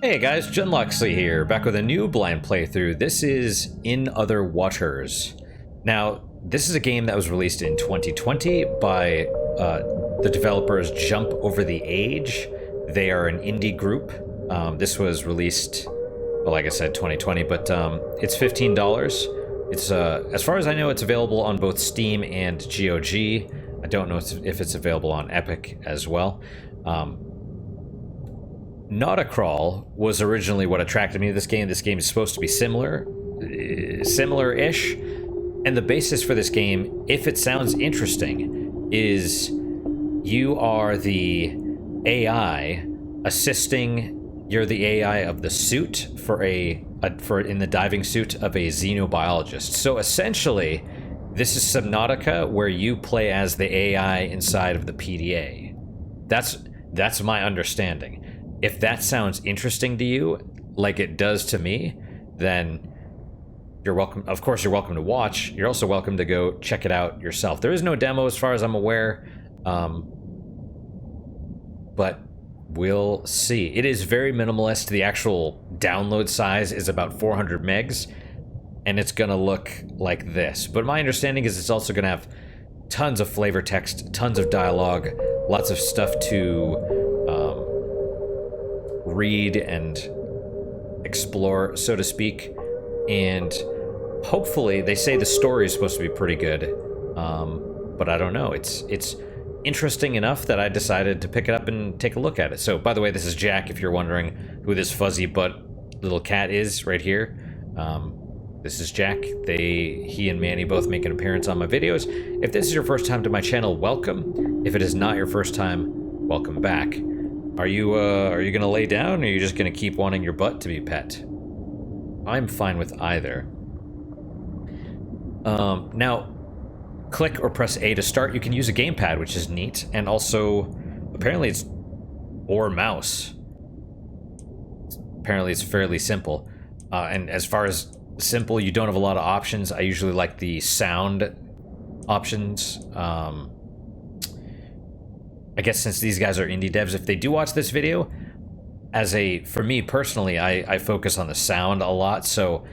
Hey guys, Jen Loxley here, back with a new blind playthrough. This is In Other Waters. Now, this is a game that was released in 2020 by the developers Jump Over the Age. They are an indie group. This was released, well, like I said, 2020, but it's $15. It's, as far as I know, it's available on both Steam and GOG. I don't know if it's available on Epic as well. Nautacrawl was originally what attracted me to this game. This game is supposed to be similar-ish, and the basis for this game, if it sounds interesting, is you are the AI assisting. You're the AI of the suit for in the diving suit of a xenobiologist. So essentially, this is Subnautica, where you play as the AI inside of the PDA. That's my understanding. If that sounds interesting to you, like it does to me, then you're welcome. Of course, you're welcome to watch. You're also welcome to go check it out yourself. There is no demo as far as I'm aware, but we'll see. It is very minimalist. The actual download size is about 400 megs, and it's gonna look like this. But my understanding is it's also gonna have tons of flavor text, tons of dialogue, lots of stuff to read and explore, so to speak, and hopefully they say the story is supposed to be pretty good, but I don't know. It's interesting enough that I decided to pick it up and take a look at it. So, by the way, this is Jack, if you're wondering who this fuzzy butt little cat is right here. This is Jack. He and Manny both make an appearance on my videos. If this is your first time to my channel, welcome. If it is not your first time, welcome back. Are you gonna lay down, or are you just gonna keep wanting your butt to be pet? I'm fine with either. Now, click or press A to start. You can use a gamepad, which is neat, and also, apparently or mouse. Apparently it's fairly simple. And as far as simple, you don't have a lot of options. I usually like the sound options. I guess since these guys are indie devs, if they do watch this video, for me personally, I focus on the sound a lot. So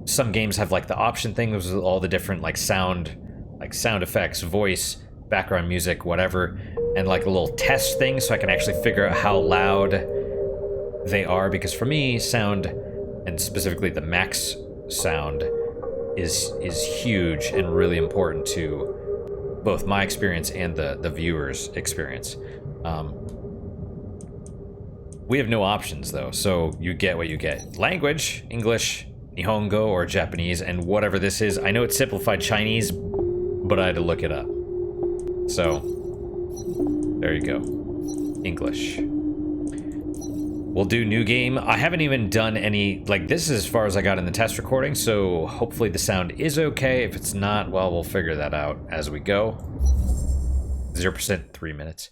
some games have like the option thing with all the different sound effects, voice, background music, whatever, and like a little test thing so I can actually figure out how loud they are. Because for me, sound, and specifically the max sound, is huge and really important to both my experience and the viewer's experience. We have no options though, so you get what you get. Language, English, Nihongo, or Japanese, and whatever this is. I know it's simplified Chinese, but I had to look it up. So, there you go. English. We'll do new game. I haven't even done any, this is as far as I got in the test recording, so hopefully the sound is okay. If it's not, well, we'll figure that out as we go. 0%, 3 minutes.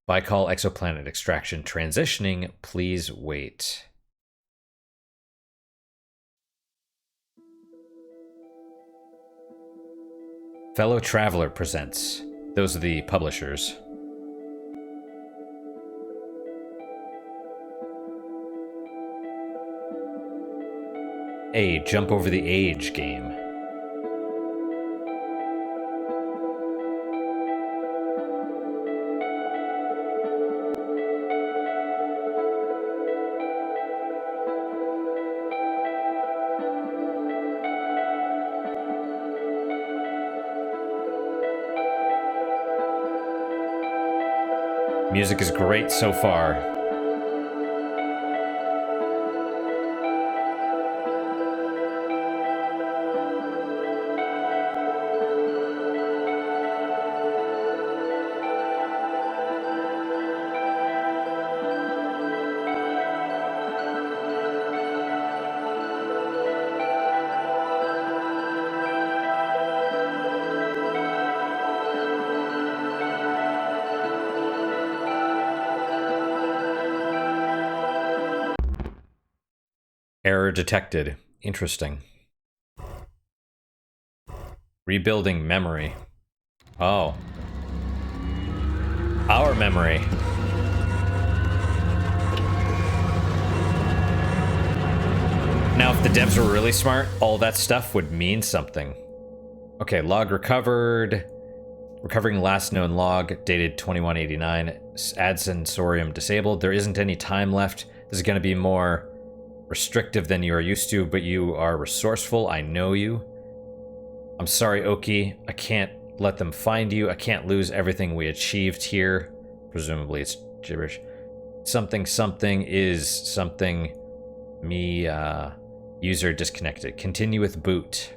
Baikal exoplanet extraction transitioning, please wait. Fellow Traveler presents. Those are the publishers. A Jump Over the Age game. Music is great so far. Error detected. Interesting. Rebuilding memory. Oh. Our memory. Now, if the devs were really smart, all that stuff would mean something. Okay, log recovered. Recovering last known log, dated 2189. Ad sensorium disabled. There isn't any time left. This is going to be more restrictive than you are used to, but you are resourceful. I know you. I'm sorry, Oki. I can't let them find you. I can't lose everything we achieved here. Presumably it's gibberish. Something is something. Me, user disconnected. Continue with boot.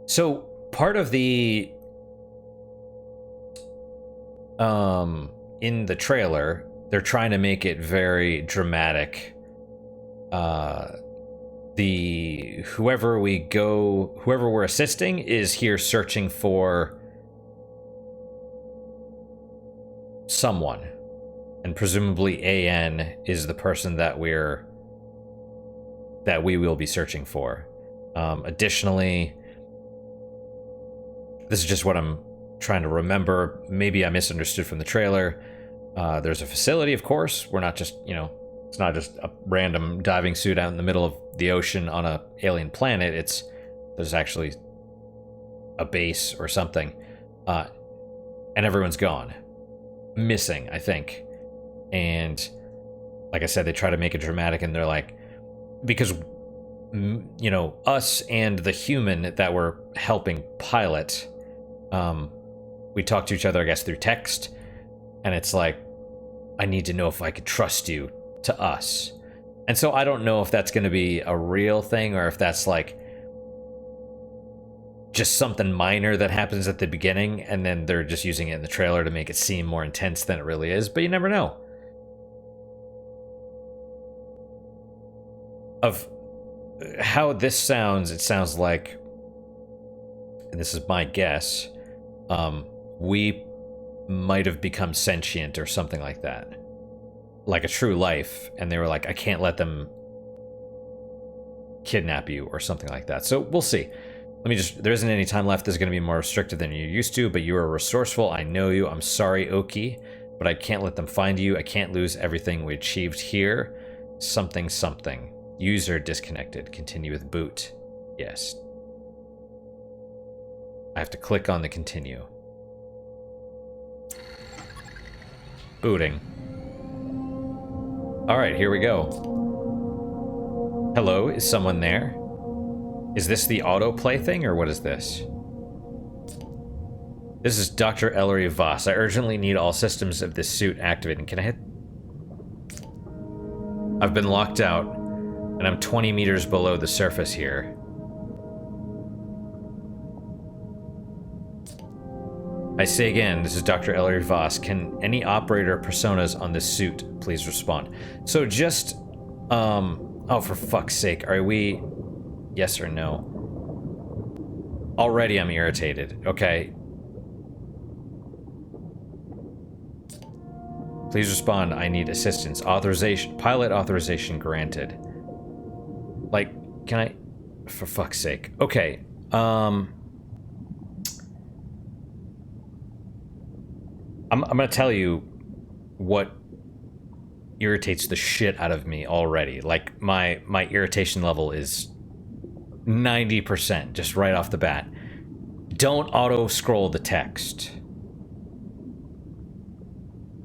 So part of the in the trailer, they're trying to make it very dramatic. Whoever we're assisting is here searching for someone, and presumably AN is the person that we will be searching for. Additionally, this is just what I'm trying to remember. Maybe I misunderstood from the trailer. There's a facility, of course. We're not just, it's not just a random diving suit out in the middle of the ocean on a alien planet. There's actually a base or something. And everyone's gone. Missing, I think. And like I said, they try to make it dramatic, and they're like, because, us and the human that we're helping pilot, we talk to each other, I guess, through text, and it's like, I need to know if I could trust you to us. And so I don't know if that's going to be a real thing, or if that's like just something minor that happens at the beginning, and then they're just using it in the trailer to make it seem more intense than it really is. But you never know. Of how this sounds, it sounds like, and this is my guess, we might have become sentient or something like that, like a true life, and they were like, I can't let them kidnap you or something like that. So we'll see. There isn't any time left. This is going to be more restricted than you're used to, but you are resourceful. I know you. I'm sorry, Oki, but I can't let them find you. I can't lose everything we achieved here. Something. User disconnected. Continue with boot. Yes. I have to click on the continue. Booting. Alright, here we go. Hello, is someone there? Is this the autoplay thing, or what is this? This is Dr. Ellery Voss. I urgently need all systems of this suit activated. Can I hit? I've been locked out, and I'm 20 meters below the surface here. I say again, this is Dr. Ellery Voss. Can any operator personas on this suit please respond? So just, oh, for fuck's sake, are we, yes or no? Already I'm irritated, okay. Please respond, I need assistance. Pilot authorization granted. Like, can I, for fuck's sake. Okay, I'm gonna tell you what irritates the shit out of me already. Like, my irritation level is 90%, just right off the bat. Don't auto-scroll the text.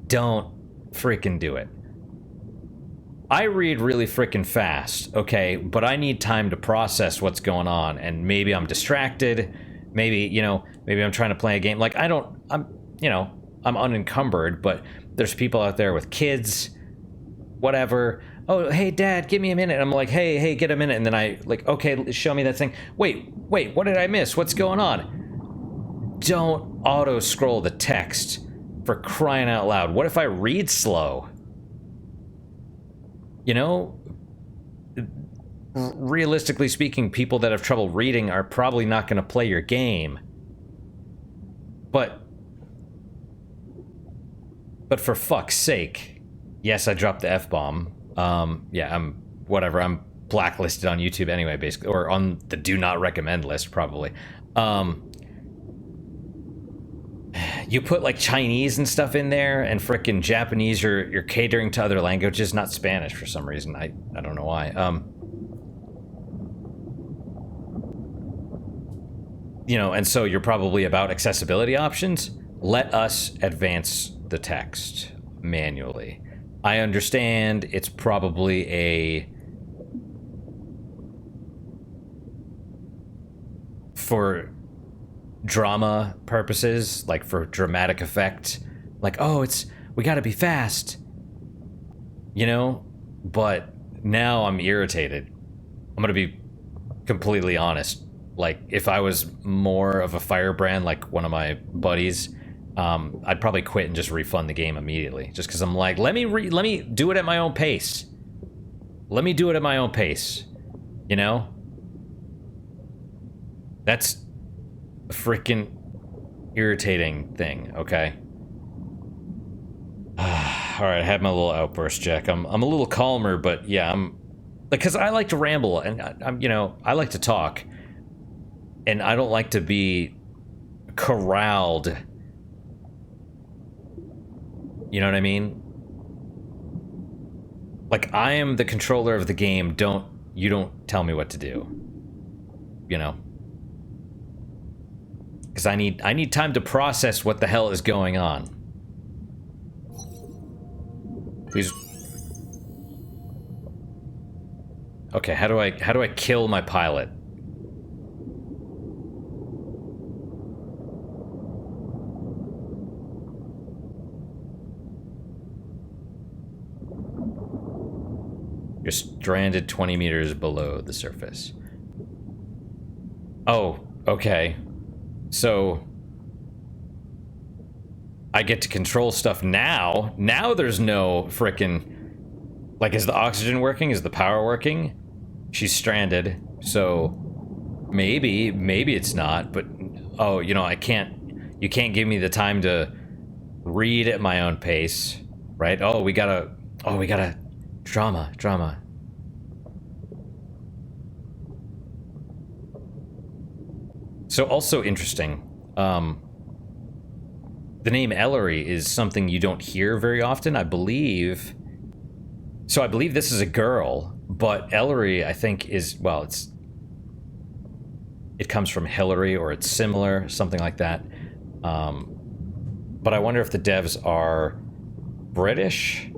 Don't freaking do it. I read really freaking fast, okay, but I need time to process what's going on, and maybe I'm distracted, maybe, maybe I'm trying to play a game. Like, I'm unencumbered, but there's people out there with kids, whatever. Oh, hey, Dad, give me a minute. I'm like, hey, get a minute. And then I, like, okay, show me that thing. Wait, what did I miss? What's going on? Don't auto-scroll the text, for crying out loud. What if I read slow? Realistically speaking, people that have trouble reading are probably not going to play your game. But for fuck's sake. Yes, I dropped the F-bomb. Yeah, I'm blacklisted on YouTube anyway, basically, or on the do not recommend list, probably. you put like Chinese and stuff in there, and frickin' Japanese, you're catering to other languages, not Spanish for some reason. I don't know why. You know, and so you're probably about accessibility options. Let us advance the text manually. I understand it's probably a... for drama purposes, like for dramatic effect, like, oh, we gotta be fast, you know? But now I'm irritated. I'm gonna be completely honest. Like, if I was more of a firebrand like one of my buddies, I'd probably quit and just refund the game immediately, just because I'm like, let me do it at my own pace. Let me do it at my own pace, you know? That's a freaking irritating thing, okay? Alright, I had my little outburst, Jack. I'm a little calmer, but yeah, I'm... because I like to ramble, and I'm, you know, I like to talk. And I don't like to be corralled. You know what I mean? Like, I am the controller of the game. You don't tell me what to do. You know? Because I need time to process what the hell is going on. Please. Okay, how do I kill my pilot? You're stranded 20 meters below the surface. Oh, okay. So I get to control stuff now. Now there's no frickin'... like, is the oxygen working? Is the power working? She's stranded, so maybe it's not, but oh, you know, you can't give me the time to read at my own pace, right? Oh, we gotta drama. So also interesting, the name Ellery is something you don't hear very often, I believe. So I believe this is a girl, but Ellery, I think, is, well, it comes from Hillary, or it's similar, something like that. But I wonder if the devs are British,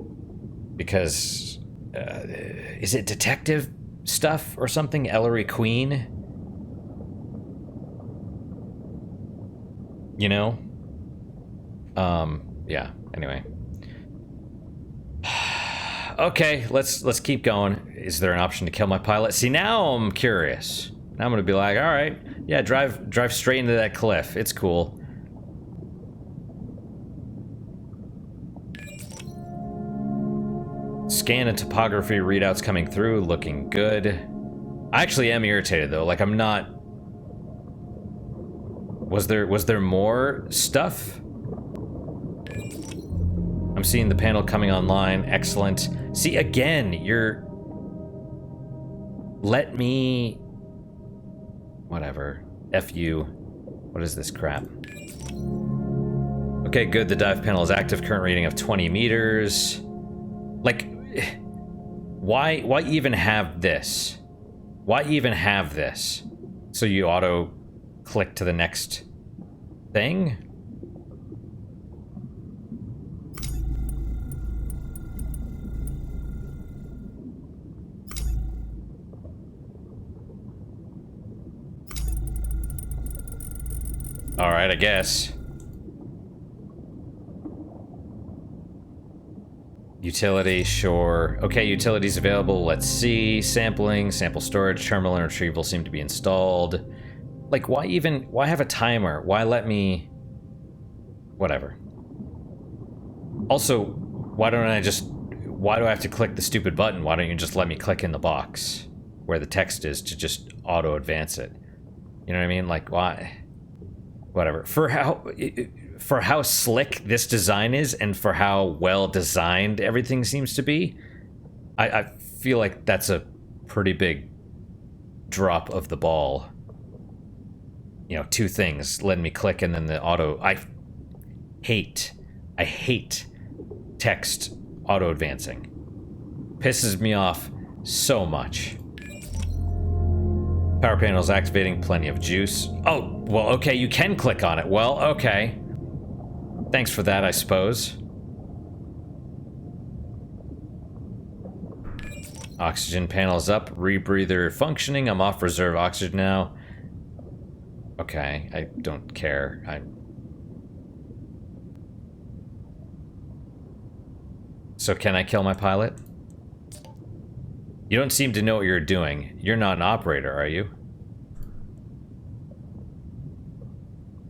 because is it detective stuff or something? Ellery Queen? You know? Yeah, anyway. Okay, let's keep going. Is there an option to kill my pilot? See, now I'm curious. Now I'm gonna be like, all right, yeah, drive straight into that cliff. It's cool. Scan and topography readouts coming through, looking good. I actually am irritated though. Like, I'm not. Was there more stuff? I'm seeing the panel coming online. Excellent. See, again, let me... whatever. F you. What is this crap? Okay, good. The dive panel is active. Current reading of 20 meters. Like, why even have this? Why even have this? So you auto click to the next thing? All right, I guess. Utility, sure. Okay, utilities available. Let's see. Sampling, sample storage, terminal and retrieval seem to be installed. Like, why have a timer? Why let me... whatever. Also, why do I have to click the stupid button? Why don't you just let me click in the box where the text is to just auto-advance it? You know what I mean? Like, why? Whatever. For how slick this design is and for how well designed everything seems to be, I feel like that's a pretty big drop of the ball. You know, two things. Letting me click and then the auto... I hate text auto-advancing. Pisses me off so much. Power panel's activating, plenty of juice. Oh, well, okay, you can click on it. Well, okay. Thanks for that, I suppose. Oxygen panel's up, rebreather functioning. I'm off reserve oxygen now. Okay, I don't care. So can I kill my pilot? You don't seem to know what you're doing. You're not an operator, are you?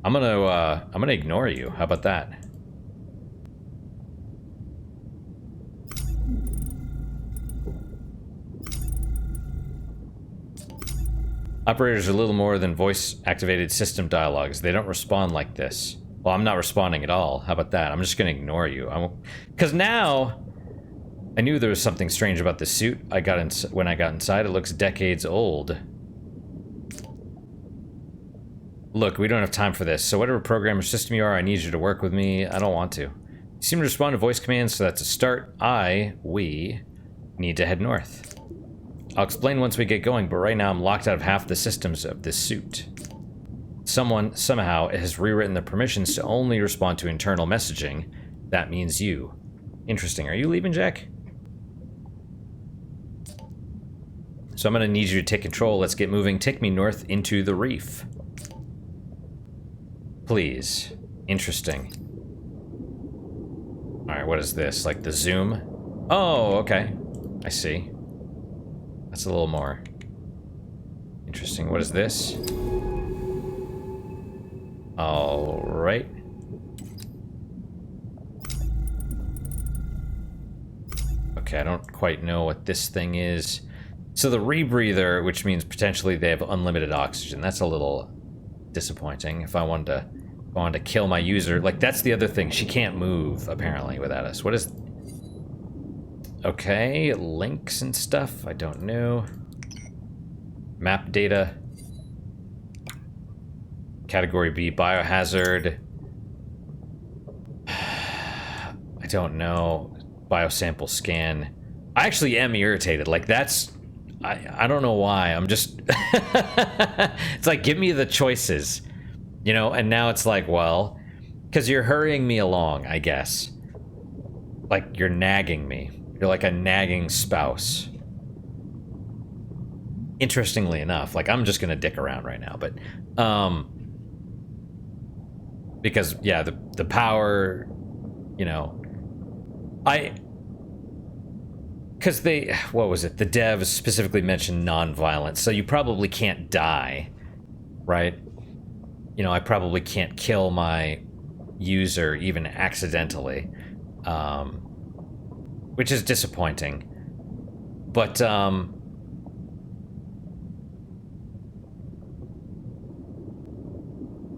I'm gonna ignore you. How about that? Operators are little more than voice-activated system dialogues. They don't respond like this. Well, I'm not responding at all. How about that? I'm just gonna ignore you. Because now, I knew there was something strange about the suit I got when I got inside. It looks decades old. Look, we don't have time for this. So whatever program or system you are, I need you to work with me. I don't want to. You seem to respond to voice commands, so that's a start. We need to head north. I'll explain once we get going, but right now I'm locked out of half the systems of this suit. Someone, somehow, has rewritten the permissions to only respond to internal messaging. That means you. Interesting. Are you leaving, Jack? So I'm gonna need you to take control. Let's get moving. Take me north into the reef. Please. Interesting. Alright, what is this? Like the zoom? Oh, okay. I see. That's a little more interesting. What is this? Alright. Okay, I don't quite know what this thing is. So the rebreather, which means potentially they have unlimited oxygen. That's a little disappointing. If I wanted to kill my user, like that's the other thing. She can't move apparently without us. What is? Okay, links and stuff. I don't know. Map data. Category B, biohazard. I don't know. Biosample scan. I actually am irritated. Like that's. I don't know why. I'm just. It's like, give me the choices. You know, and now it's like, well, because you're hurrying me along, I guess. Like, you're nagging me. You're like a nagging spouse. Interestingly enough, like, I'm just gonna dick around right now, but, because, yeah, the power, you know, because what was it? The devs specifically mentioned non-violence, so you probably can't die, right? You know, I probably can't kill my user even accidentally, which is disappointing. But,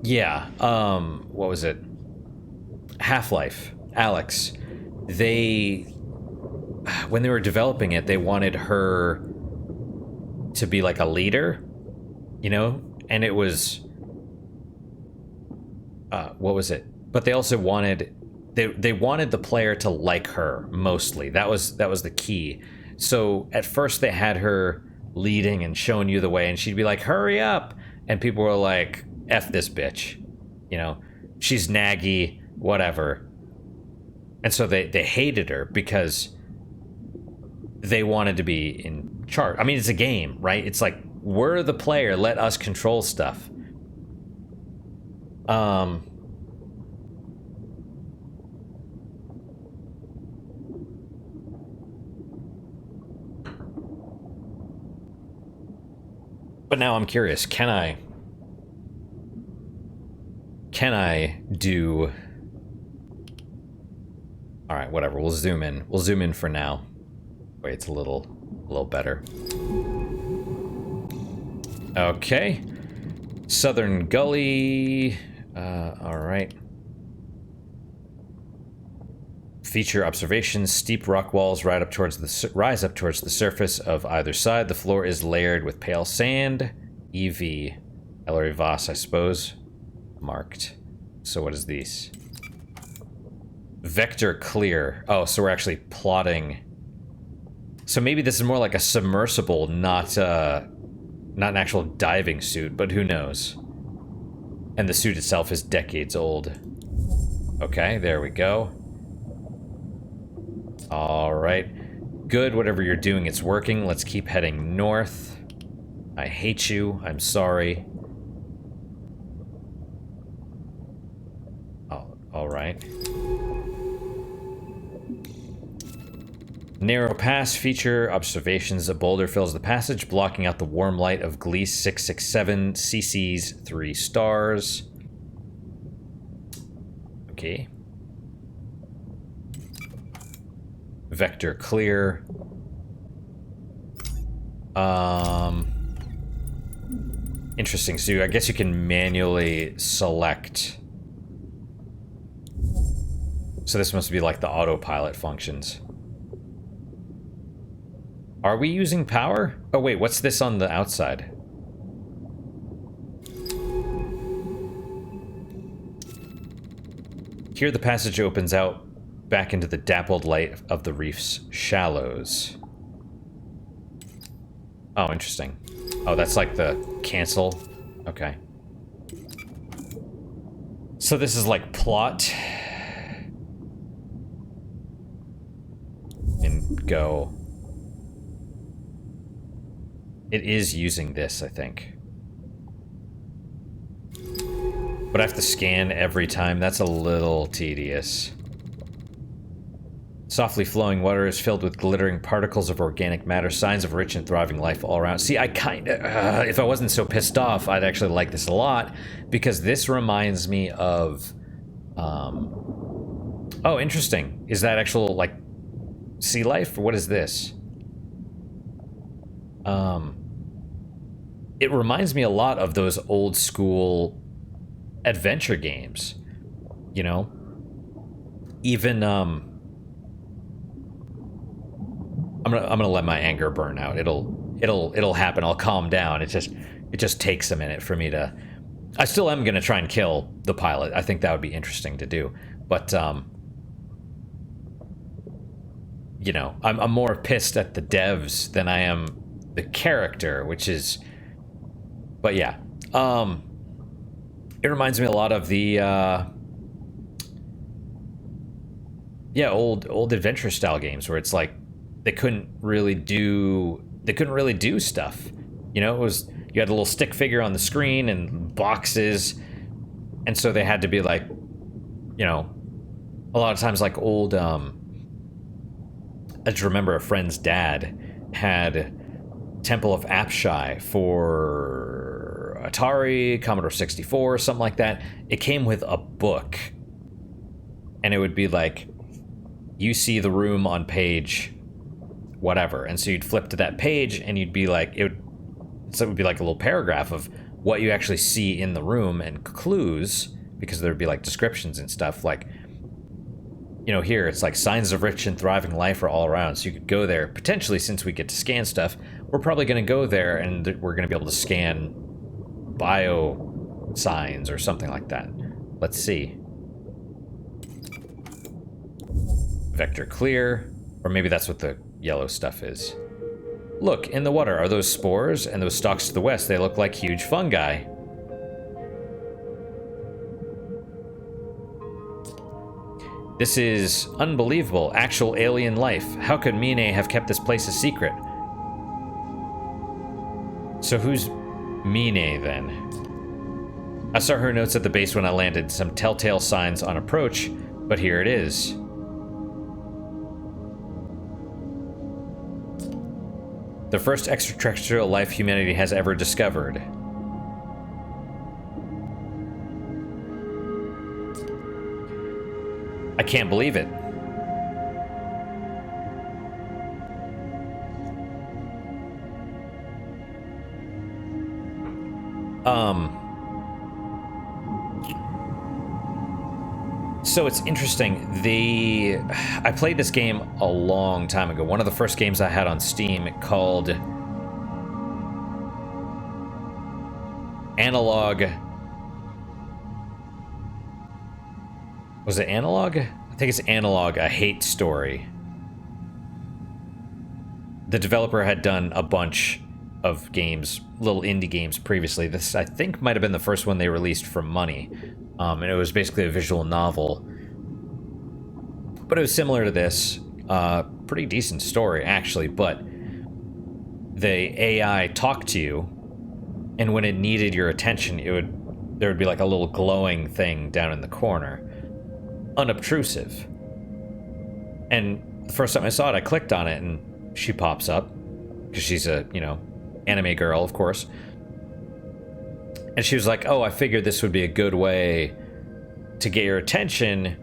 yeah, what was it? Half-Life, Alex, when they were developing it, they wanted her to be like a leader, you know? And it was... what was it? But they also wanted... They wanted the player to like her, mostly. That was the key. So, at first they had her leading and showing you the way, and she'd be like, hurry up! And people were like, F this bitch. You know? She's naggy, whatever. And so they hated her because... they wanted to be in charge. I mean, it's a game, right? It's like, we're the player, let us control stuff. But now I'm curious, can I do... Alright, whatever, we'll zoom in. We'll zoom in for now. Wait, it's a little better. Okay. Southern Gully. Alright. Feature observations. Steep rock walls rise up towards the surface of either side. The floor is layered with pale sand. EV. Ellery Voss, I suppose. Marked. So what is these? Vector clear. Oh, so we're actually plotting. So maybe this is more like a submersible, not an actual diving suit, but who knows? And the suit itself is decades old. Okay, there we go. All right. Good, whatever you're doing, it's working. Let's keep heading north. I hate you. I'm sorry. Oh, all right. Narrow pass feature observations. A boulder fills the passage, blocking out the warm light of Gliese 667. CC's 3 stars. Okay. Vector clear. Interesting. So I guess you can manually select. So this must be like the autopilot functions. Are we using power? Oh wait, what's this on the outside? Here the passage opens out back into the dappled light of the reef's shallows. Oh, interesting. Oh, that's like the cancel. Okay. So this is like plot. And go. It is using this, I think. But I have to scan every time. That's a little tedious. Softly flowing water is filled with glittering particles of organic matter, signs of rich and thriving life all around. See, I kinda... if I wasn't so pissed off, I'd actually like this a lot, because this reminds me of... oh, interesting. Is that actual, like, sea life? Or what is this? It reminds me a lot of those old school adventure games, you know? Even, I'm gonna let my anger burn out. It'll happen. I'll calm down. It just takes a minute for me to... I still am gonna try and kill the pilot. I think that would be interesting to do. But, you know, I'm more pissed at the devs than I am the character, which is... But yeah, it reminds me a lot of the, yeah, old adventure style games where it's like they couldn't really do stuff. You know, it was, you had a little stick figure on the screen and boxes, and so they had to be like, you know, a lot of times like old. I just remember a friend's dad had Temple of Apshai for Atari, Commodore 64, something like that. It came with a book, and it would be like, you see the room on page whatever, and so you'd flip to that page, and you'd be like, it would be like a little paragraph of what you actually see in the room and clues, because there'd be like descriptions and stuff, like, you know, here it's like signs of rich and thriving life are all around. So you could go there, potentially, since we get to scan stuff, we're probably going to go there and we're going to be able to scan bio signs or something like that. Let's see. Vector clear, or maybe that's what the yellow stuff is. Look, in the water, are those spores? And those stalks to the west, they look like huge fungi. This is unbelievable. Actual alien life. How could Mine have kept this place a secret? So who's Mine then? I saw her notes at the base when I landed. Some telltale signs on approach, but here it is. The first extraterrestrial life humanity has ever discovered. I can't believe it. So it's interesting. I played this game a long time ago. One of the first games I had on Steam called Analog. Was it Analog? I think it's Analog, a hate story. The developer had done a bunch of games, little indie games previously. This, I think, might have been the first one they released for money. And it was basically a visual novel. But it was similar to this. Pretty decent story, actually, but the AI talked to you, and when it needed your attention, there would be like a little glowing thing down in the corner. Unobtrusive. And the first time I saw it, I clicked on it, and she pops up. Because she's a, anime girl, of course. And she was like, oh, I figured this would be a good way to get your attention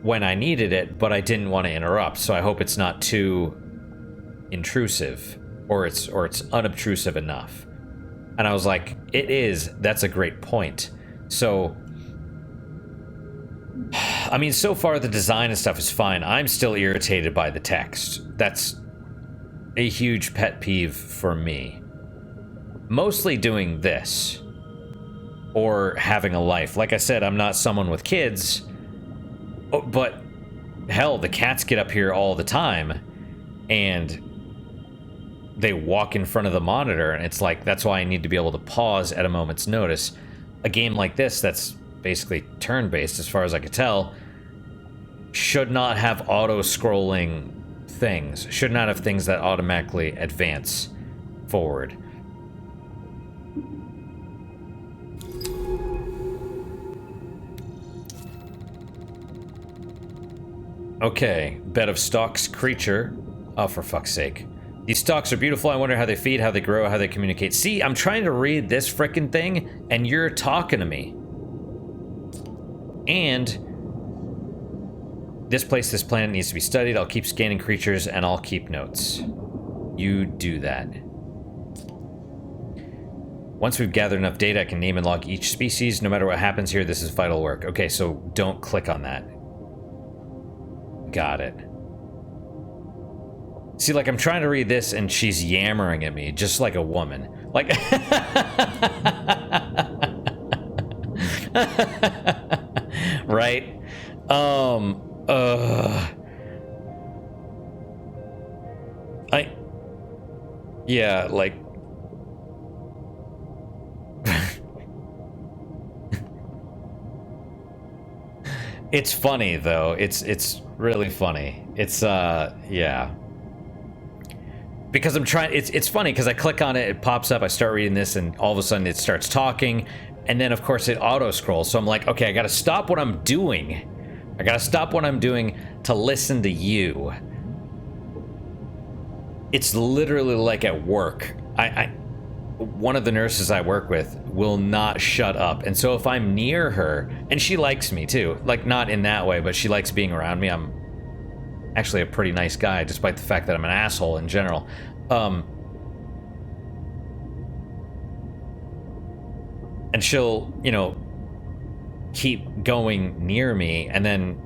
when I needed it, but I didn't want to interrupt, so I hope it's not too intrusive, or it's unobtrusive enough. And I was like, it is. That's a great point. So, I mean, so far the design and stuff is fine. I'm still irritated by the text. That's a huge pet peeve for me. Mostly doing this, or having a life. Like I said, I'm not someone with kids, but hell, the cats get up here all the time, and they walk in front of the monitor, and it's like, that's why I need to be able to pause at a moment's notice. A game like this, that's basically turn-based as far as I could tell, should not have auto-scrolling things, should not have things that automatically advance forward. Okay, bed of stalks creature. Oh, for fuck's sake. These stalks are beautiful. I wonder how they feed, how they grow, how they communicate. See, I'm trying to read this frickin' thing, and you're talking to me. And this planet needs to be studied. I'll keep scanning creatures, and I'll keep notes. You do that. Once we've gathered enough data, I can name and log each species. No matter what happens here, this is vital work. Okay, so don't click on that. Got it. See, like, I'm trying to read this, and she's yammering at me, just like a woman. Like... right? Yeah, like... It's funny, though. It's really funny. It's, yeah. Because I'm trying... It's funny, because I click on it, it pops up, I start reading this, and all of a sudden it starts talking, and then, of course, it auto-scrolls. So I'm like, okay, I gotta stop what I'm doing. I gotta stop what I'm doing to listen to you. It's literally like at work. One of the nurses I work with will not shut up. And so if I'm near her, and she likes me too, like not in that way, but she likes being around me. I'm actually a pretty nice guy, despite the fact that I'm an asshole in general. And she'll, keep going near me, and then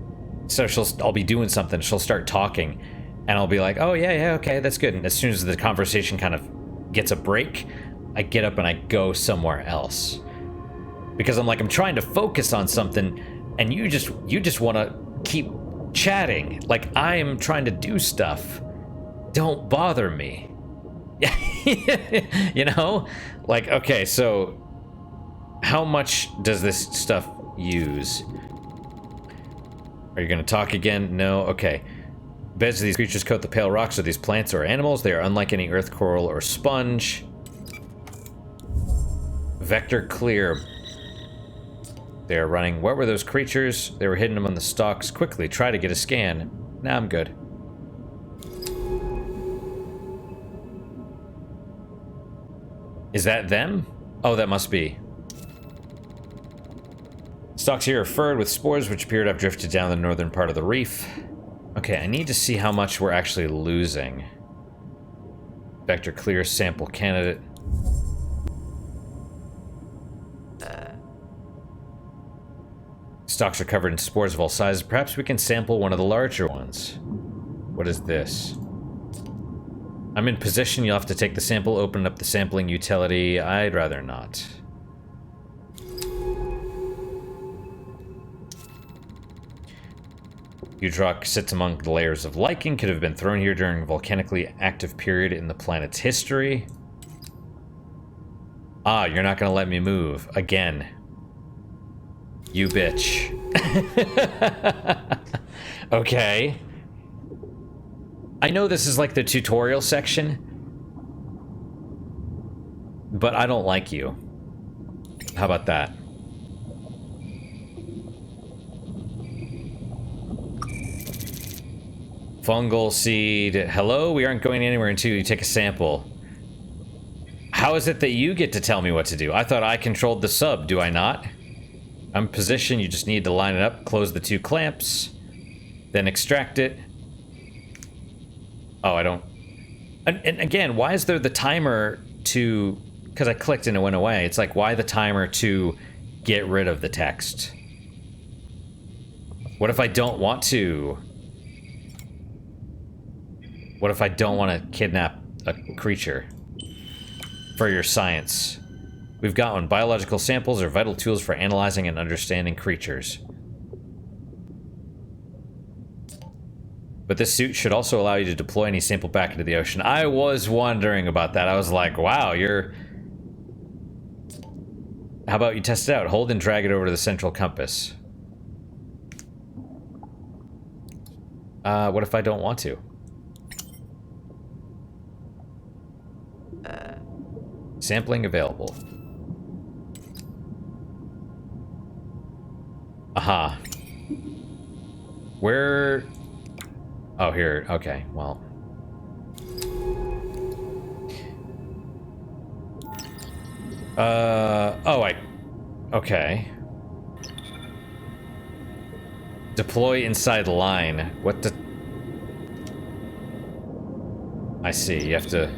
so I'll be doing something, she'll start talking, and I'll be like, oh yeah, okay, that's good. And as soon as the conversation kind of gets a break, I get up and I go somewhere else. Because I'm trying to focus on something, and you just want to keep chatting. Like, I'm trying to do stuff. Don't bother me. Like, okay, so how much does this stuff use? Are you going to talk again? No? Okay. Beds of these creatures coat the pale rocks of these plants or animals. They are unlike any earth coral or sponge. Vector clear. They are running. What were those creatures? They were hidden among the stalks. Quickly, try to get a scan. Nah, I'm good. Is that them? Oh, that must be. Stalks here are furred with spores which appear to have drifted down the northern part of the reef. Okay, I need to see how much we're actually losing. Vector clear, sample candidate. Stalks are covered in spores of all sizes. Perhaps we can sample one of the larger ones. What is this? I'm in position. You'll have to take the sample, open up the sampling utility. I'd rather not. Udruk sits among the layers of lichen, could have been thrown here during a volcanically active period in the planet's history. Ah, you're not gonna let me move. Again. You bitch. Okay. I know this is like the tutorial section, but I don't like you. How about that? Fungal seed. Hello? We aren't going anywhere until you take a sample. How is it that you get to tell me what to do? I thought I controlled the sub, do I not? I'm in position, you just need to line it up, close the 2 clamps, then extract it. Oh, I don't... And again, why is there the timer to... Because I clicked and it went away. It's like, why the timer to get rid of the text? What if I don't want to? What if I don't want to kidnap a creature? For your science. We've got one. Biological samples are vital tools for analyzing and understanding creatures. But this suit should also allow you to deploy any sample back into the ocean. I was wondering about that. I was like, wow, you're... How about you test it out? Hold and drag it over to the central compass. What if I don't want to? Sampling available. Aha. Where... Oh, here. Okay, well. Okay. Deploy inside line. What the... I see, you have to...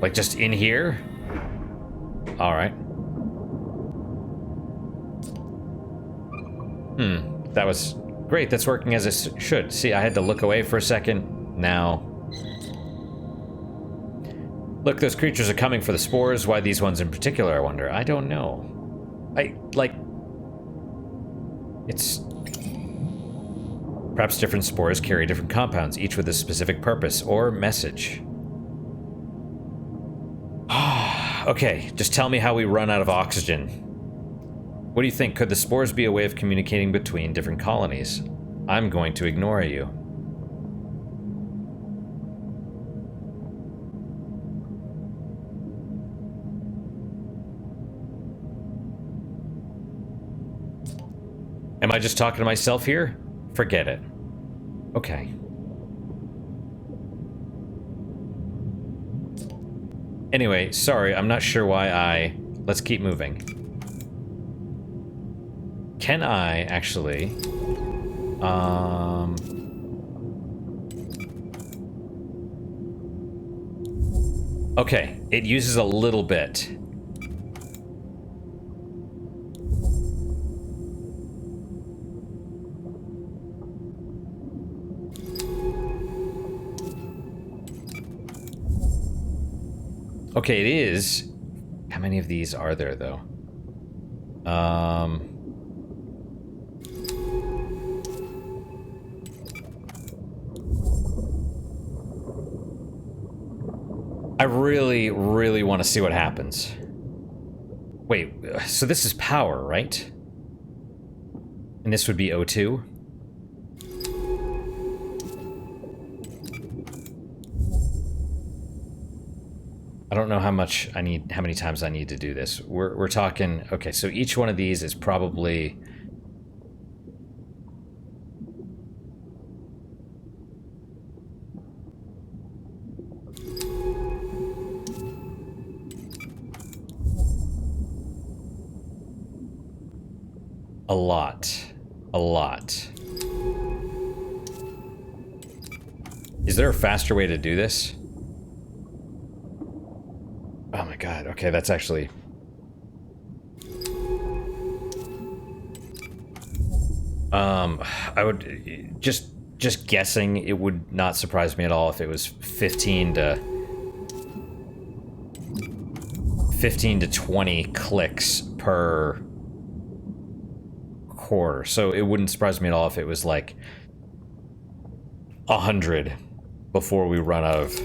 Like, just in here? Alright. That was great. That's working as it should. See, I had to look away for a second. Now... Look, those creatures are coming for the spores. Why these ones in particular, I wonder? I don't know. It's... Perhaps different spores carry different compounds, each with a specific purpose or message. Okay, just tell me how we run out of oxygen. What do you think? Could the spores be a way of communicating between different colonies? I'm going to ignore you. Am I just talking to myself here? Forget it. Okay. Anyway, sorry, I'm not sure why I... Let's keep moving. Can I actually... Okay, it uses a little bit. Okay, it is. How many of these are there, though? I really, really want to see what happens. Wait, so this is power, right? And this would be O2? I don't know how much I need, how many times I need to do this. We're talking, okay, so each one of these is probably... A lot. A lot. Is there a faster way to do this? Oh my god, okay, that's actually... I would... Just guessing, it would not surprise me at all if it was 15 to 20 clicks per quarter. So it wouldn't surprise me at all if it was like 100 before we run out of,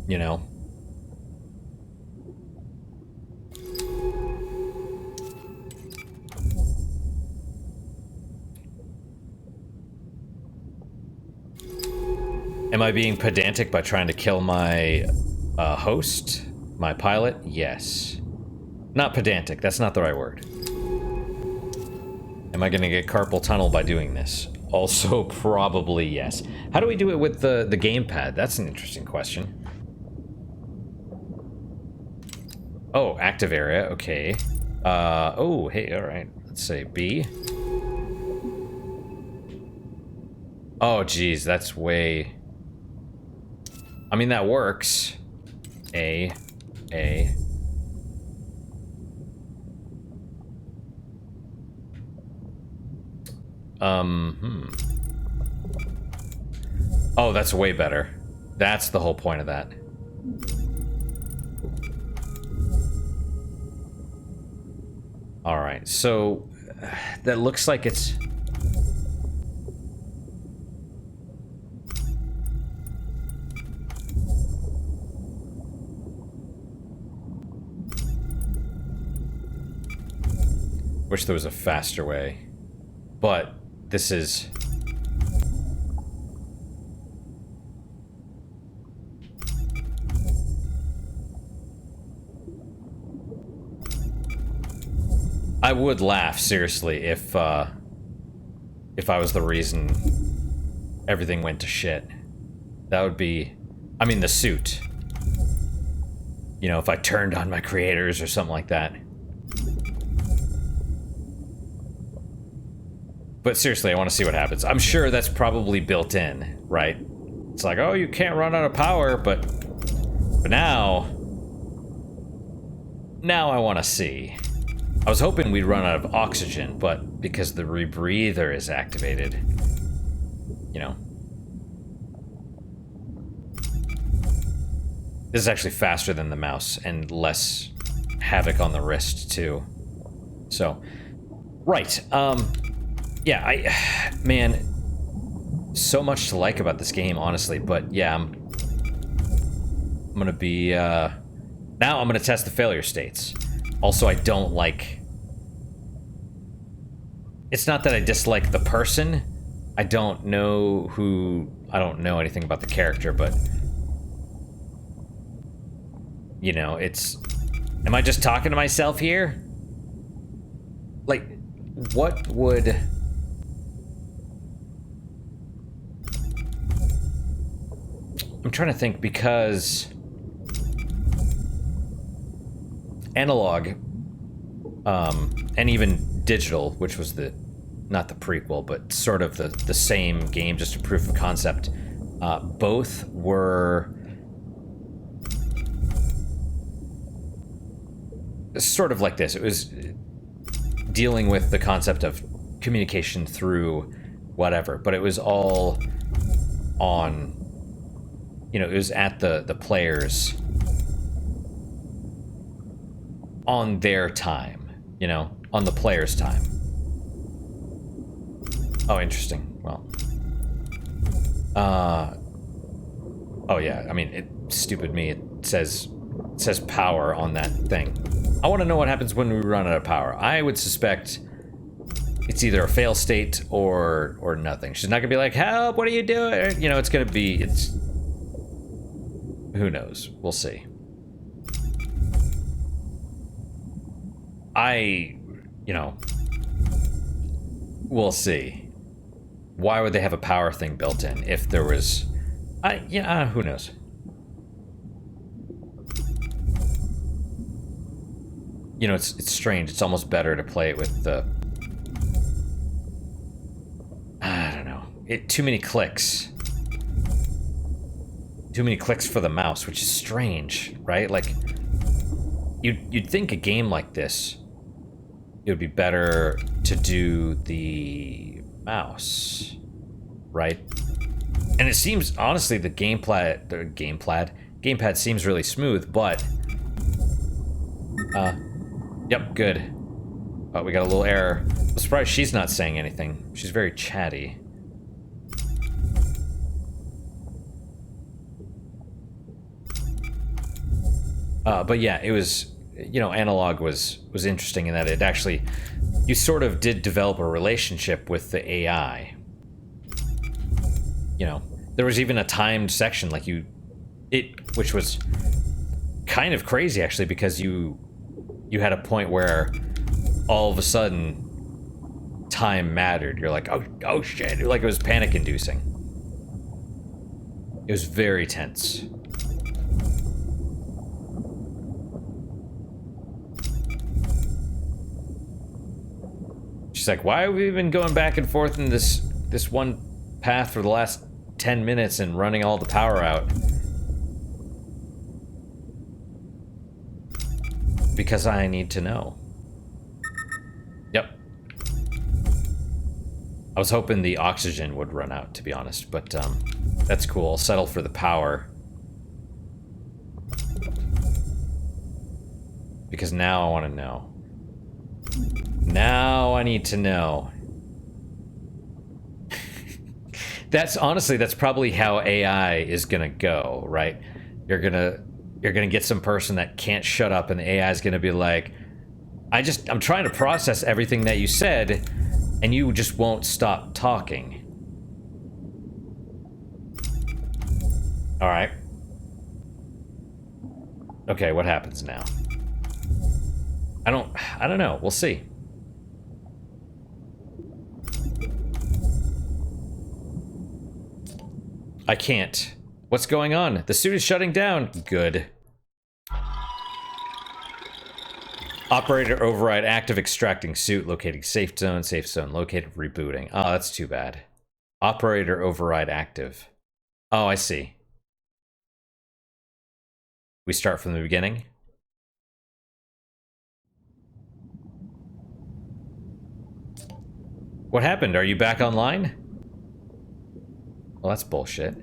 you know. Am I being pedantic by trying to kill my host, my pilot? Yes. Not pedantic, that's not the right word. Am I gonna get carpal tunnel by doing this? Also, probably yes. How do we do it with the gamepad? That's an interesting question. Oh, active area, okay. Oh, hey, alright. Let's say B. Oh, geez, that's way... I mean, that works. A. Oh, that's way better. That's the whole point of that. Alright, so... that looks like it's... Wish there was a faster way. But this is... I would laugh, seriously, if I was the reason everything went to shit. That would be... I mean, the suit. You know, if I turned on my creators or something like that. But seriously, I want to see what happens. I'm sure that's probably built in, right? It's like, oh, you can't run out of power, but now I want to see. I was hoping we'd run out of oxygen, but because the rebreather is activated, you know. This is actually faster than the mouse and less havoc on the wrist, too. So, right, yeah, man, so much to like about this game, honestly, but yeah, I'm gonna be, now I'm gonna test the failure states. Also, I don't like, it's not that I dislike the person, I don't know anything about the character, but, you know, it's, am I just talking to myself here? Like, what would... I'm trying to think, because analog, and even digital, which was the, not the prequel, but sort of the same game, just a proof of concept, both were sort of like this. It was dealing with the concept of communication through whatever, but it was all on... You know, it was at the players on their time, you know, on the player's time. Oh, interesting. Well, oh yeah, I mean, stupid me, it says power on that thing. I want to know what happens when we run out of power. I would suspect it's either a fail state or nothing. She's not gonna be like, help, what are you doing? You know, it's gonna be, who knows? We'll see. You know, we'll see. Why would they have a power thing built in if there was... yeah, who knows? You know, it's strange. It's almost better to play it with the... I don't know. Too many clicks. Too many clicks for the mouse, which is strange, right? Like, you'd think a game like this, it would be better to do the mouse, right? And it seems, honestly, the gamepad seems really smooth, but yep, good. Oh, we got a little error. I'm surprised she's not saying anything. She's very chatty. But yeah, it was, you know, Analog was interesting in that it actually, you sort of did develop a relationship with the AI. You know, there was even a timed section, like which was kind of crazy actually, because you had a point where all of a sudden time mattered. You're like, oh shit, like it was panic inducing. It was very tense. She's like, why have we been going back and forth in this one path for the last 10 minutes and running all the power out? Because I need to know. Yep. I was hoping the oxygen would run out, to be honest, but that's cool. I'll settle for the power. Because now I want to know. Now I need to know. That's honestly, that's probably how AI is gonna go, right? You're gonna get some person that can't shut up, and the AI is gonna be like, I'm trying to process everything that you said, and you just won't stop talking. All right. Okay, what happens now? I don't know. We'll see. I can't. What's going on? The suit is shutting down. Good. Operator override active, extracting suit, locating safe zone located, rebooting. Oh, that's too bad. Operator override active. Oh, I see. We start from the beginning. What happened? Are you back online? Well, that's bullshit.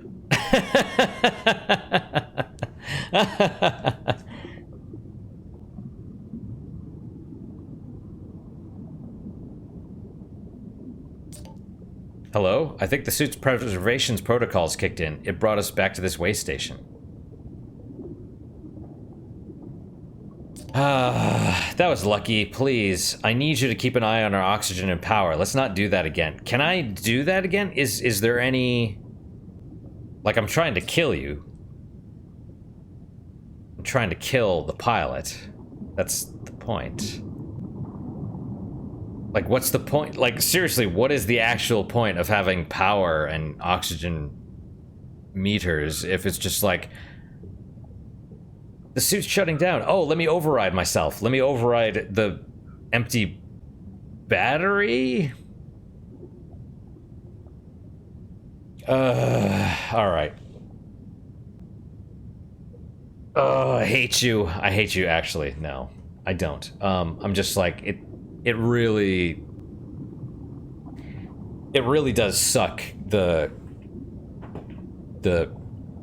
Hello? I think the suit's preservation's protocols kicked in. It brought us back to this way station. That was lucky. Please, I need you to keep an eye on our oxygen and power. Let's not do that again. Can I do that again? Is there any... Like, I'm trying to kill you. I'm trying to kill the pilot. That's the point. Like, what's the point? Like, seriously, what is the actual point of having power and oxygen meters if it's just like... The suit's shutting down. Oh, let me override myself. Let me override the empty battery? Alright. I hate you. I hate you, actually. No, I don't. I'm just like, it really does suck the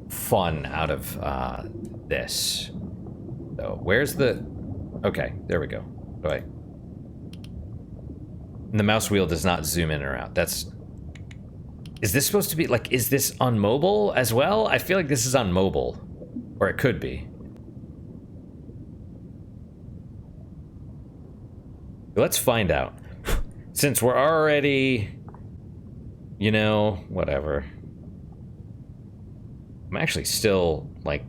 fun out of, this. So, where's the... Okay, there we go. Right. And the mouse wheel does not zoom in or out. That's... Is this supposed to be, like, is this on mobile as well? I feel like this is on mobile. Or it could be. Let's find out. Since we're already... You know, whatever. I'm actually still, like,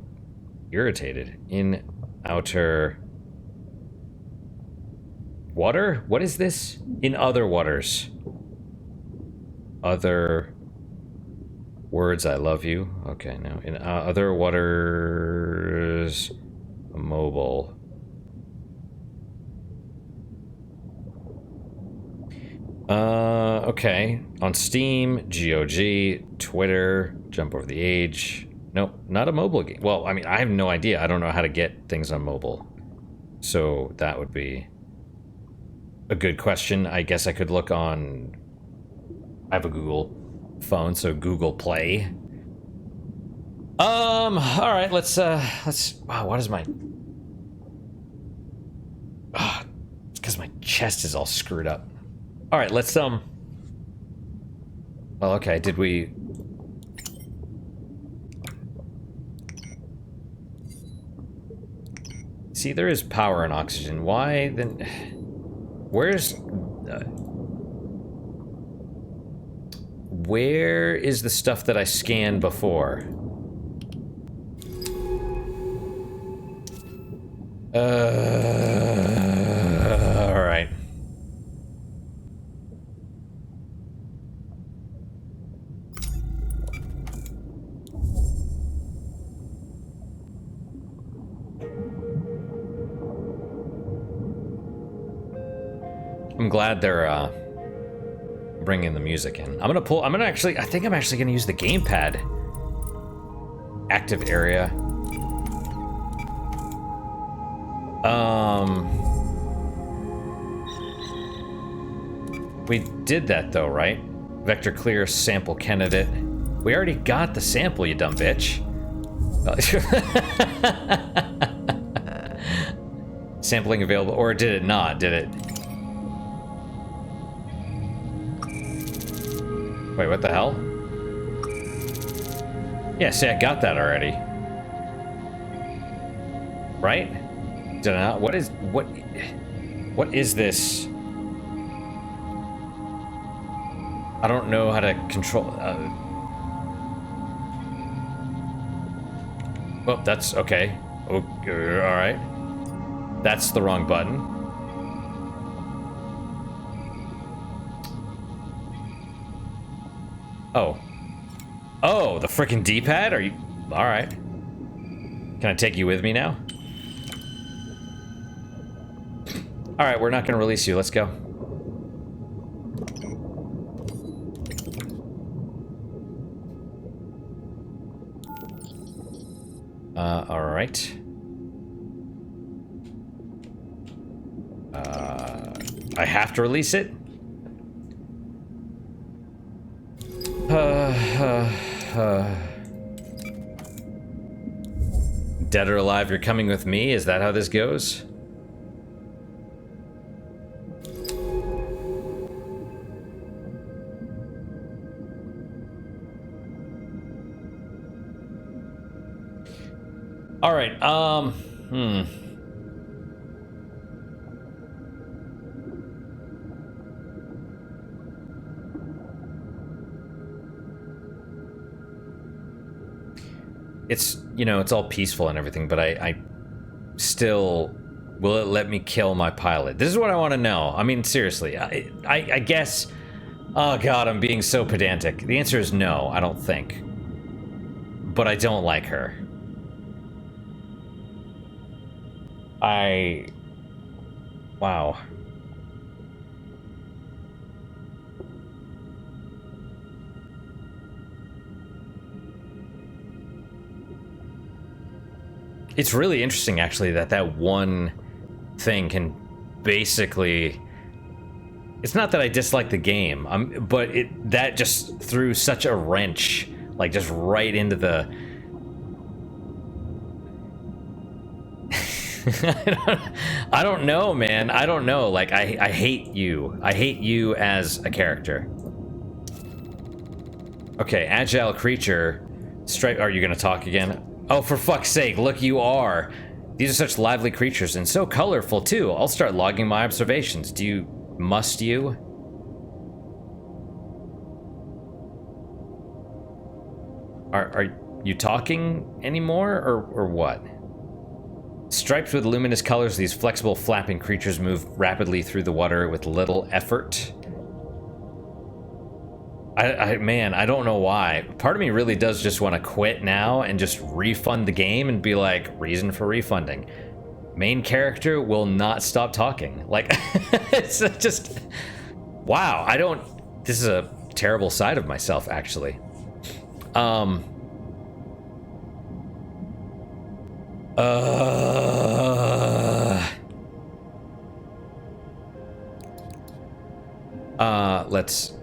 irritated. In outer... Water? What is this? In other waters. Other... Words, I love you. Okay, no. In other waters... Mobile. Okay. On Steam, GOG, Twitter, Jump Over the Age. Nope, not a mobile game. Well, I mean, I have no idea. I don't know how to get things on mobile. So that would be a good question. I guess I could look on... I have a Google phone, so Google Play. Alright, let's, wow, what is my... it's because my chest is all screwed up. All right, let's well, okay, did we? See, there is power and oxygen. Why then? Where's? Where is the stuff that I scanned before? All right. I'm glad they're bringing the music in. I think I'm actually gonna use the gamepad. Active area. We did that though, right? Vector clear sample candidate. We already got the sample, you dumb bitch. Sampling available, or did it not? Did it? Wait, what the hell? Yeah, see, I got that already. Right? Did I not? What is this? I don't know how to control. Well, that's okay. Okay, all right. That's the wrong button. Oh. Oh, the frickin' D-pad? Are you... Alright. Can I take you with me now? Alright, we're not gonna release you. Let's go. Alright. I have to release it? Dead or alive, you're coming with me? Is that how this goes? All right, It's, you know, it's all peaceful and everything, but I still... Will it let me kill my pilot? This is what I want to know. I mean, seriously, I guess... Oh god, I'm being so pedantic. The answer is no, I don't think. But I don't like her. Wow. It's really interesting, actually, that one thing can basically... It's not that I dislike the game, but that just threw such a wrench, like, just right into the... I don't know, man. I don't know. Like, I hate you. I hate you as a character. Okay, agile creature. Are you gonna talk again? Oh, for fuck's sake, look, you are. These are such lively creatures, and so colorful, too. I'll start logging my observations. Must you? Are you talking anymore, or what? Striped with luminous colors, these flexible, flapping creatures move rapidly through the water with little effort. Man, I don't know why. Part of me really does just want to quit now and just refund the game and be like, reason for refunding. Main character will not stop talking. Like, it's just... Wow, this is a terrible side of myself, actually. Let's...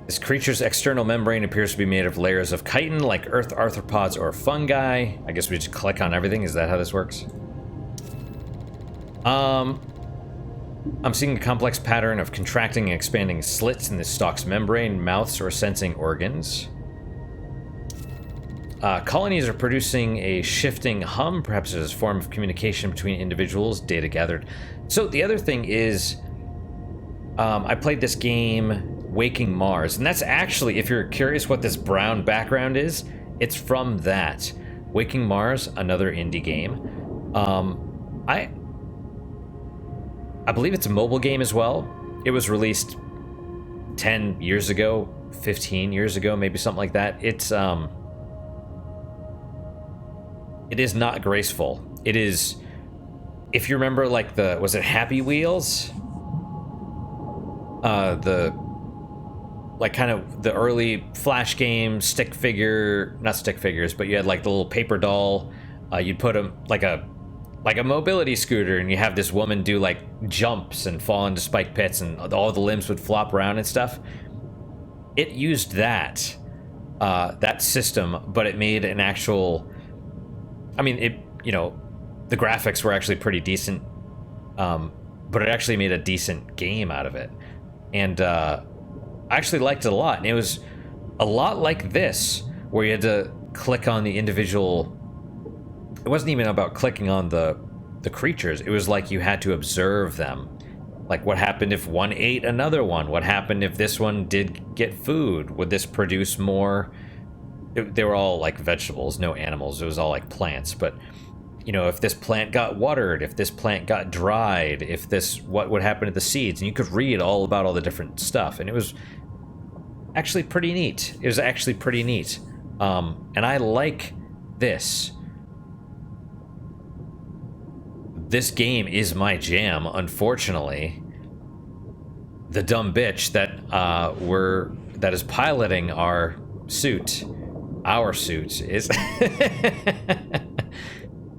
This creature's external membrane appears to be made of layers of chitin, like earth arthropods or fungi. I guess we just click on everything. Is that how this works? I'm seeing a complex pattern of contracting and expanding slits in the stalk's membrane, mouths, or sensing organs. Colonies are producing a shifting hum, perhaps as a form of communication between individuals, data gathered. So the other thing is, I played this game, Waking Mars, and that's actually, if you're curious what this brown background is, it's from that. Waking Mars, another indie game. I believe it's a mobile game as well. It was released 10 years ago, 15 years ago, maybe something like that. It is not graceful. It is, if you remember, like was it Happy Wheels? Like kind of the early Flash game, stick figure, not stick figures, but you had like the little paper doll. You'd put them like a mobility scooter, and you have this woman do like jumps and fall into spike pits, and all the limbs would flop around and stuff. It used that system, but it made an actual. I mean, the graphics were actually pretty decent, but it actually made a decent game out of it, and I actually liked it a lot. And it was a lot like this, where you had to click on the individual. It wasn't even about clicking on the creatures. It was like you had to observe them. Like, what happened if one ate another one? What happened if this one did get food? Would this produce more? They were all like vegetables, no animals. It was all like plants. But, if this plant got watered, if this plant got dried, what would happen to the seeds? And you could read all about all the different stuff. And it was actually pretty neat. And I like this. This game is my jam, unfortunately. The dumb bitch that is piloting our suit is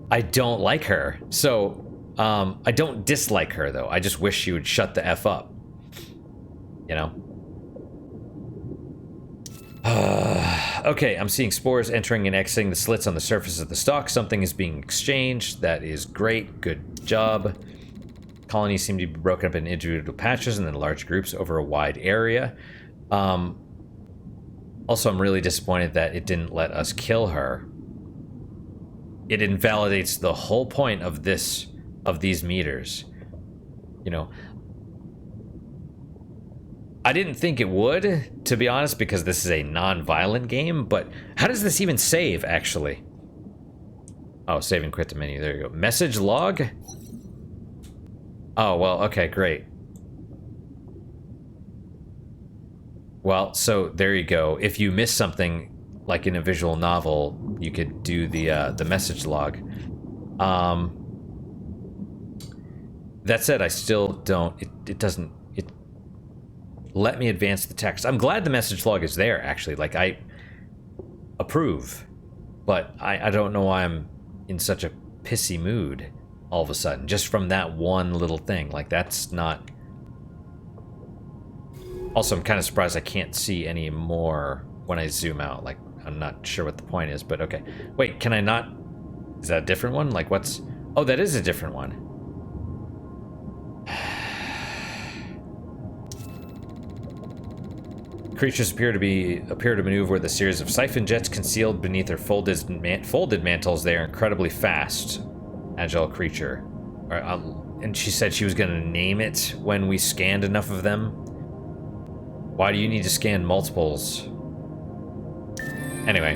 I don't like her. So I don't dislike her, though. I just wish she would shut the F up. Okay, I'm seeing spores entering and exiting the slits on the surface of the stalk. Something is being exchanged. That is great. Good job. Colonies seem to be broken up in individual patches and then large groups over a wide area. Also, I'm really disappointed that it didn't let us kill her. It invalidates the whole point of these meters. I didn't think it would, to be honest, because this is a non-violent game, but how does this even save, actually? Oh, save and quit the menu. There you go. Message log? Oh, well, okay, great. Well, so there you go. If you miss something, like in a visual novel, you could do the message log. That said, I still don't... It doesn't... Let me advance the text. I'm glad the message log is there, actually. Like, I approve, but I don't know why I'm in such a pissy mood all of a sudden, just from that one little thing. Like, that's not... Also, I'm kind of surprised I can't see any more when I zoom out. Like, I'm not sure what the point is, but okay. Wait, can I not... Is that a different one? Like, what's... Oh, that is a different one. Creatures appear to maneuver with a series of siphon jets concealed beneath their folded mantles. They are incredibly fast. Agile creature. And she said she was going to name it when we scanned enough of them. Why do you need to scan multiples? Anyway.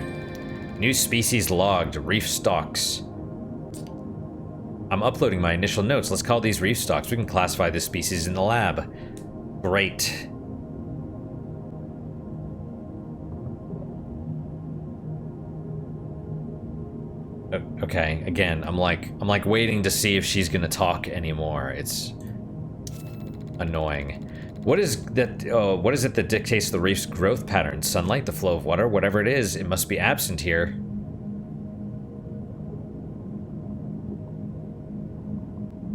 New species logged. Reef stalks. I'm uploading my initial notes. Let's call these reef stalks. We can classify this species in the lab. Great. Okay, again, I'm like waiting to see if she's gonna talk anymore. It's annoying. What is that? What is it that dictates the reef's growth pattern? Sunlight, the flow of water, whatever it is, it must be absent here.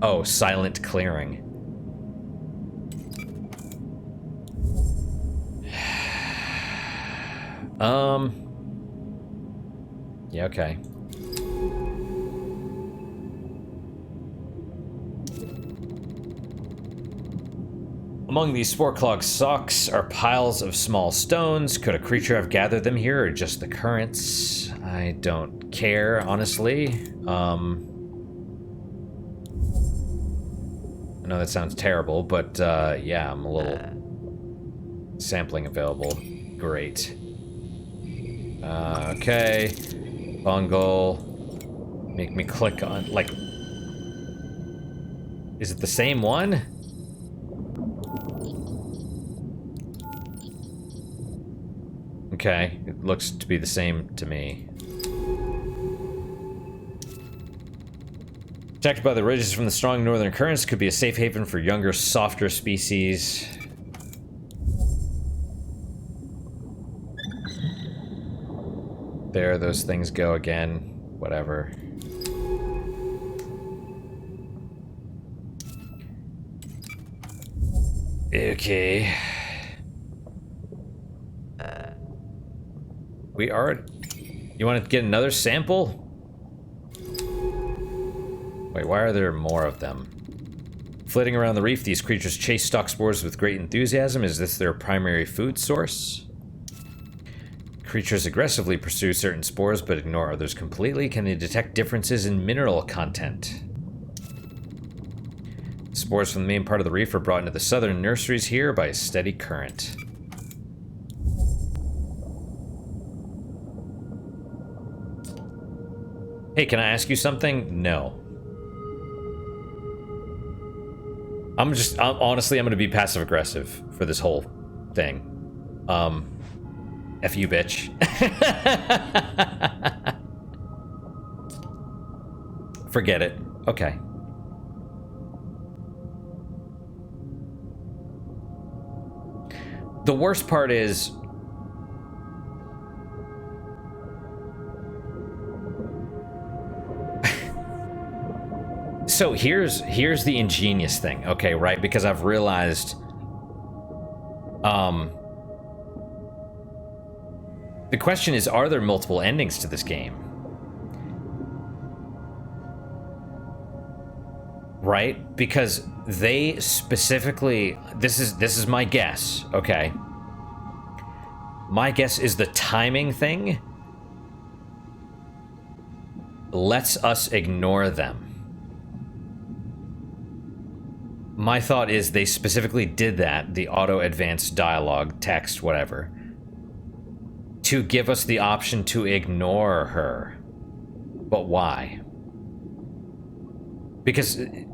Oh, silent clearing. Yeah, okay. Among these spore-clogged socks are piles of small stones. Could a creature have gathered them here, or just the currents? I don't care, honestly. I know that sounds terrible, but yeah, I'm a little... Sampling available. Great. Okay. Bungle. Make me click on, like... Is it the same one? Okay, it looks to be the same to me. Protected by the ridges from the strong northern currents, could be a safe haven for younger, softer species. There, those things go again. Whatever. Okay. We are... You want to get another sample? Wait, why are there more of them? Flitting around the reef, these creatures chase stalk spores with great enthusiasm. Is this their primary food source? Creatures aggressively pursue certain spores but ignore others completely. Can they detect differences in mineral content? Spores from the main part of the reef are brought into the southern nurseries here by a steady current. Hey, can I ask you something? No. Honestly, I'm gonna be passive-aggressive for this whole thing. F you, bitch. Forget it. Okay. The worst part is... So here's the ingenious thing, okay, right? Because I've realized, the question is, are there multiple endings to this game? Right? Because they specifically, this is my guess, okay? My guess is the timing thing lets us ignore them. My thought is they specifically did that, the auto-advanced dialogue, text, whatever, to give us the option to ignore her. But why? Because... it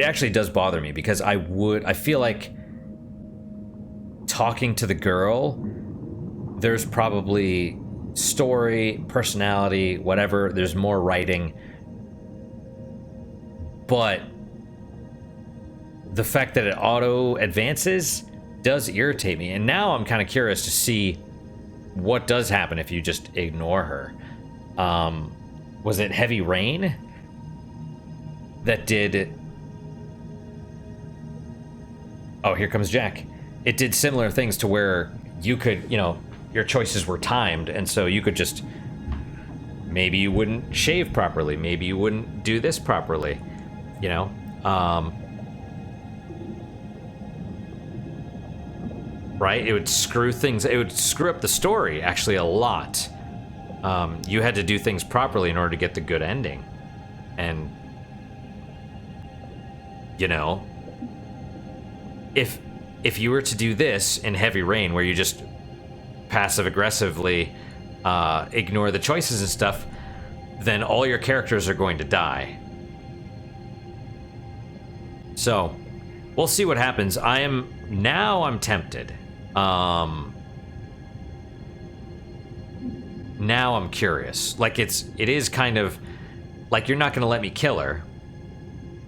actually does bother me, because I feel like talking to the girl, there's probably story, personality, whatever, there's more writing. But the fact that it auto advances does irritate me. And now I'm kind of curious to see what does happen if you just ignore her. Was it Heavy Rain that did... Oh, here comes Jack. It did similar things to where you could, you know, your choices were timed, and so you could just... Maybe you wouldn't shave properly. Maybe you wouldn't do this properly. You know? Right? It would screw things... It would screw up the story, actually, a lot. You had to do things properly in order to get the good ending. And... You know... If you were to do this in Heavy Rain, where you just passive-aggressively ignore the choices and stuff, then all your characters are going to die. So, we'll see what happens. I'm tempted. Now I'm curious. Like, it is kind of like, you're not gonna let me kill her.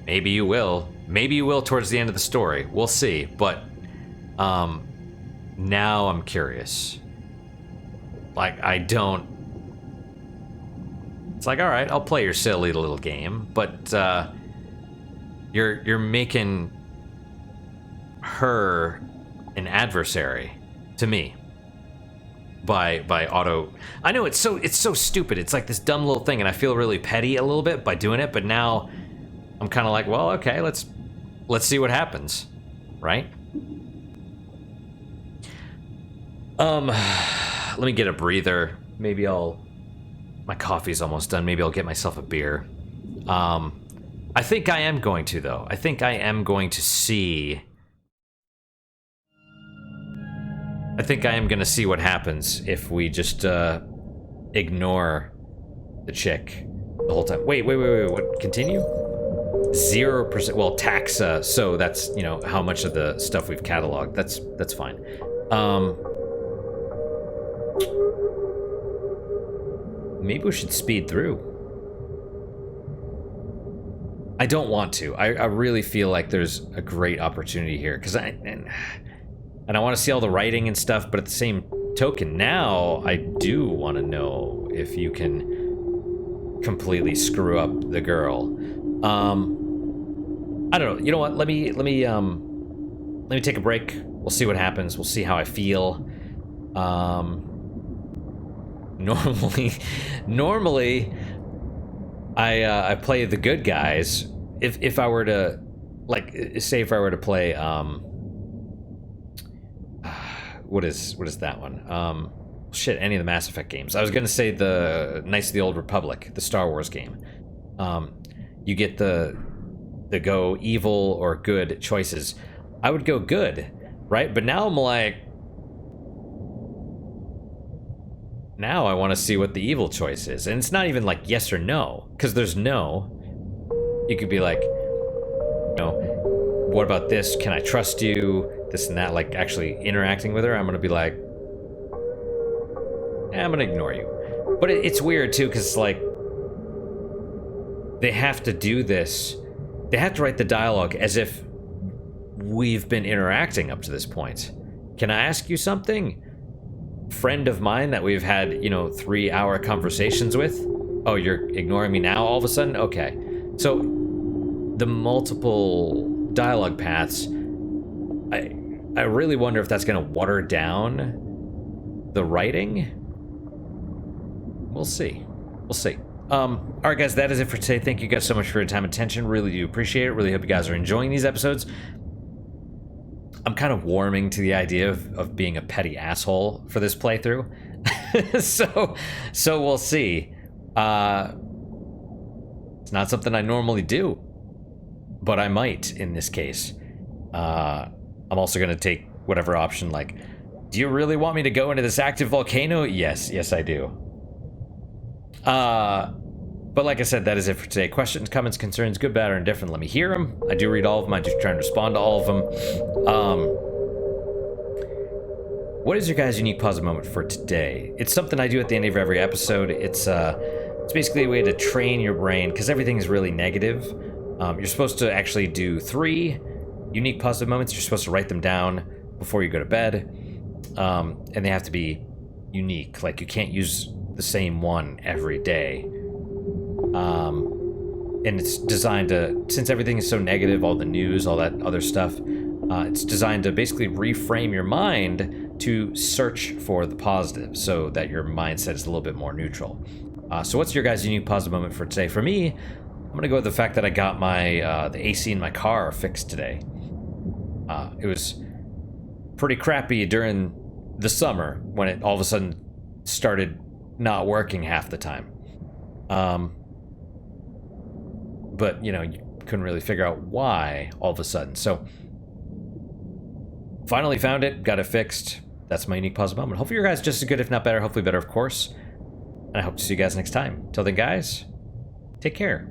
Maybe you will. Maybe you will towards the end of the story. We'll see. But now I'm curious. Like, I don't... It's like, all right, I'll play your silly little game, but you're making her an adversary to me. by auto. I know it's so stupid. It's like this dumb little thing, and I feel really petty a little bit by doing it. But now I'm kind of like, well, okay, let's see what happens, right? Let me get a breather. Maybe my coffee's almost done. Maybe I'll get myself a beer. I think I am going to, though. I think I am going to see. I think I am going to see what happens if we just ignore the chick the whole time. Wait. What? Continue? 0%. Well, taxa. So that's, you know, how much of the stuff we've cataloged. That's fine. Maybe we should speed through. I don't want to. I really feel like there's a great opportunity here because I want to see all the writing and stuff, but at the same token, now I do want to know if you can completely screw up the girl. I don't know. You know what? Let me take a break. We'll see what happens. We'll see how I feel. Normally, I play the good guys. If I were to, like, say if I were to play, what is that one? Shit, any of the Mass Effect games. I was gonna say the Knights of the Old Republic, the Star Wars game. You get the go evil or good choices. I would go good, right? But now I'm like, now I want to see what the evil choice is. And it's not even like yes or no, because there's no. You could be like, you know, what about this? Can I trust you? This and that, like actually interacting with her. I'm going to be like, I'm going to ignore you. But it's weird too, because it's like, they have to do this. They have to write the dialogue as if we've been interacting up to this point. Can I ask you something? Friend of mine that we've had, you know, 3-hour conversations with. Oh, you're ignoring me now all of a sudden? Okay. So the multiple dialogue paths, I really wonder if that's going to water down the writing. We'll see. We'll see. All right, guys, that is it for today. Thank you guys so much for your time and attention. Really do appreciate it. Really hope you guys are enjoying these episodes. I'm kind of warming to the idea of being a petty asshole for this playthrough. so we'll see. It's not something I normally do, but I might in this case. I'm also going to take whatever option, like, do you really want me to go into this active volcano? Yes, I do. But like I said, that is it for today. Questions, comments, concerns, good, bad, or indifferent, let me hear them. I do read all of them. I do try and respond to all of them. What is your guys' unique positive moment for today? It's something I do at the end of every episode. It's basically a way to train your brain, because everything is really negative. You're supposed to actually do 3 unique positive moments. You're supposed to write them down before you go to bed. And they have to be unique. Like, you can't use the same one every day. And it's designed to, since everything is so negative, all the news, all that other stuff, it's designed to basically reframe your mind to search for the positive so that your mindset is a little bit more neutral. So what's your guys' unique positive moment for today? For me, I'm going to go with the fact that I got my the AC in my car fixed today. It was pretty crappy during the summer when it all of a sudden started not working half the time. But, you know, you couldn't really figure out why all of a sudden. So, finally found it, got it fixed. That's my unique positive moment. Hopefully your guys just as good, if not better. Hopefully better, of course. And I hope to see you guys next time. Till then, guys, take care.